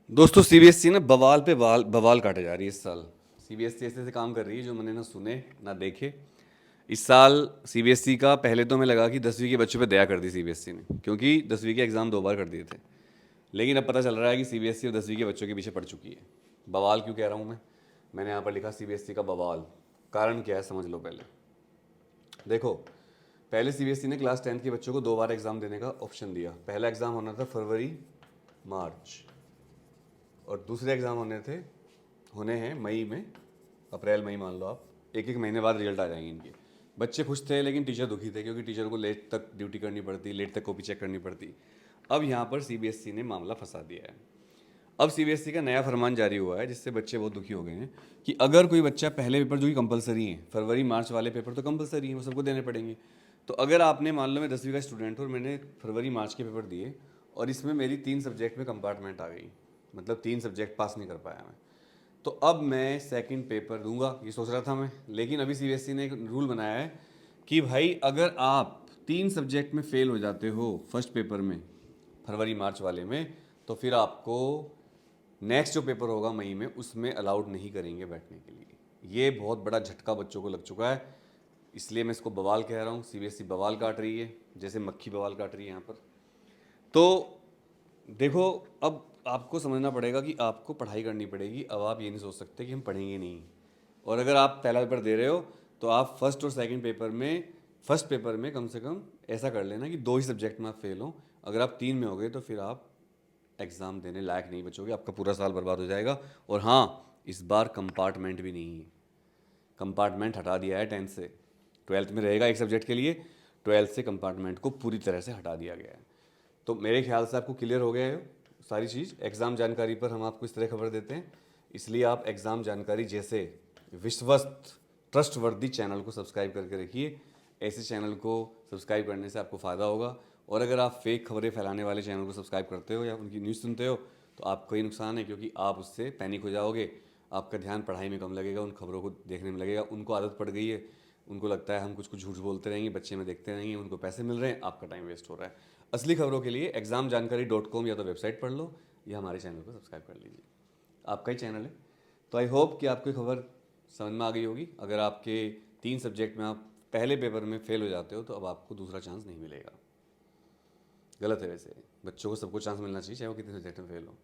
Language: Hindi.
दोस्तों सीबीएसई ना बवाल पे बवाल काटे जा रही है इस साल। सीबीएसई ऐसे ऐसे काम कर रही है जो मैंने ना सुने ना देखे। इस साल सीबीएसई का पहले तो हमें लगा कि 10वीं के बच्चों पे दया कर दी सीबीएसई ने, क्योंकि 10वीं के एग्ज़ाम 2 बार कर दिए थे। लेकिन अब पता चल रहा है कि सीबीएसई और 10वीं के बच्चों के पीछे पड़ चुकी है। बवाल क्यों कह रहा हूँ मैंने यहाँ पर लिखा सीबीएसई का बवाल। कारण क्या है समझ लो पहले। देखो, पहले सीबीएसई ने क्लास 10 के बच्चों को 2 बार एग्ज़ाम देने का ऑप्शन दिया। पहला एग्ज़ाम होना था फरवरी मार्च, और दूसरे एग्ज़ाम होने हैं मई में, अप्रैल मई मान लो आप। एक एक महीने बाद रिजल्ट आ जाएंगे इनके। बच्चे खुश थे लेकिन टीचर दुखी थे, क्योंकि टीचर को लेट तक ड्यूटी करनी पड़ती, लेट तक कॉपी चेक करनी पड़ती। अब यहाँ पर सीबीएसई ने मामला फंसा दिया है। अब सीबीएसई का नया फरमान जारी हुआ है, जिससे बच्चे बहुत दुखी हो गए हैं कि अगर कोई बच्चा पहले पेपर, जो कि कंपलसरी है, फरवरी मार्च वाले पेपर तो कंपलसरी हैं, वो सबको देने पड़ेंगे। तो अगर आपने, मान लो मैं 10वीं का स्टूडेंट हूँ और मैंने फरवरी मार्च के पेपर दिए और इसमें मेरी 3 सब्जेक्ट में कंपार्टमेंट आ गई, मतलब 3 सब्जेक्ट पास नहीं कर पाया मैं, तो अब मैं सेकंड पेपर दूंगा, ये सोच रहा था मैं। लेकिन अभी सीबीएसई ने एक रूल बनाया है कि भाई अगर आप 3 सब्जेक्ट में फेल हो जाते हो फर्स्ट पेपर में, फरवरी मार्च वाले में, तो फिर आपको नेक्स्ट जो पेपर होगा मई में, उसमें अलाउड नहीं करेंगे बैठने के लिए। ये बहुत बड़ा झटका बच्चों को लग चुका है, इसलिए मैं इसको बवाल कह रहा हूँ। सीबीएसई बवाल काट रही है, जैसे मक्खी बवाल काट रही है यहाँ पर। तो देखो, अब आपको समझना पड़ेगा कि आपको पढ़ाई करनी पड़ेगी। अब आप ये नहीं सोच सकते कि हम पढ़ेंगे नहीं। और अगर आप पहला पेपर दे रहे हो तो आप फर्स्ट और सेकंड पेपर में, फर्स्ट पेपर में कम से कम ऐसा कर लेना कि 2 ही सब्जेक्ट में आप फेल हो। अगर आप 3 में हो गए तो फिर आप एग्ज़ाम देने लायक नहीं बचोगे, आपका पूरा साल बर्बाद हो जाएगा। और हाँ, इस बार कंपार्टमेंट भी नहीं है। कंपार्टमेंट हटा दिया है 10th से। 12th में रहेगा एक सब्जेक्ट के लिए, 12th से कंपार्टमेंट को पूरी तरह से हटा दिया गया है। तो मेरे ख्याल से आपको क्लियर हो गया है सारी चीज़। एग्ज़ाम जानकारी पर हम आपको इस तरह खबर देते हैं, इसलिए आप एग्ज़ाम जानकारी जैसे विश्वस्त ट्रस्टवर्दी चैनल को सब्सक्राइब करके रखिए। ऐसे चैनल को सब्सक्राइब करने से आपको फ़ायदा होगा। और अगर आप फेक खबरें फैलाने वाले चैनल को सब्सक्राइब करते हो या उनकी न्यूज़ सुनते हो तो आपको ही नुकसान है, क्योंकि आप उससे पैनिक हो जाओगे। आपका ध्यान पढ़ाई में कम लगेगा, उन खबरों को देखने में लगेगा। उनको आदत पड़ गई है, उनको लगता है हम कुछ कुछ झूठ बोलते रहेंगे, बच्चे में देखते रहेंगे, उनको पैसे मिल रहे हैं, आपका टाइम वेस्ट हो रहा है। असली खबरों के लिए examjankari.com या तो वेबसाइट पढ़ लो या हमारे चैनल को सब्सक्राइब कर लीजिए। आपका ही चैनल है। तो आई होप कि आपको खबर समझ में आ गई होगी। अगर आपके 3 सब्जेक्ट में आप पहले पेपर में फेल हो जाते हो तो अब आपको दूसरा चांस नहीं मिलेगा। गलत है वैसे, बच्चों को सबको चांस मिलना चाहिए, चाहे वो कितने सब्जेक्ट में फेल हो।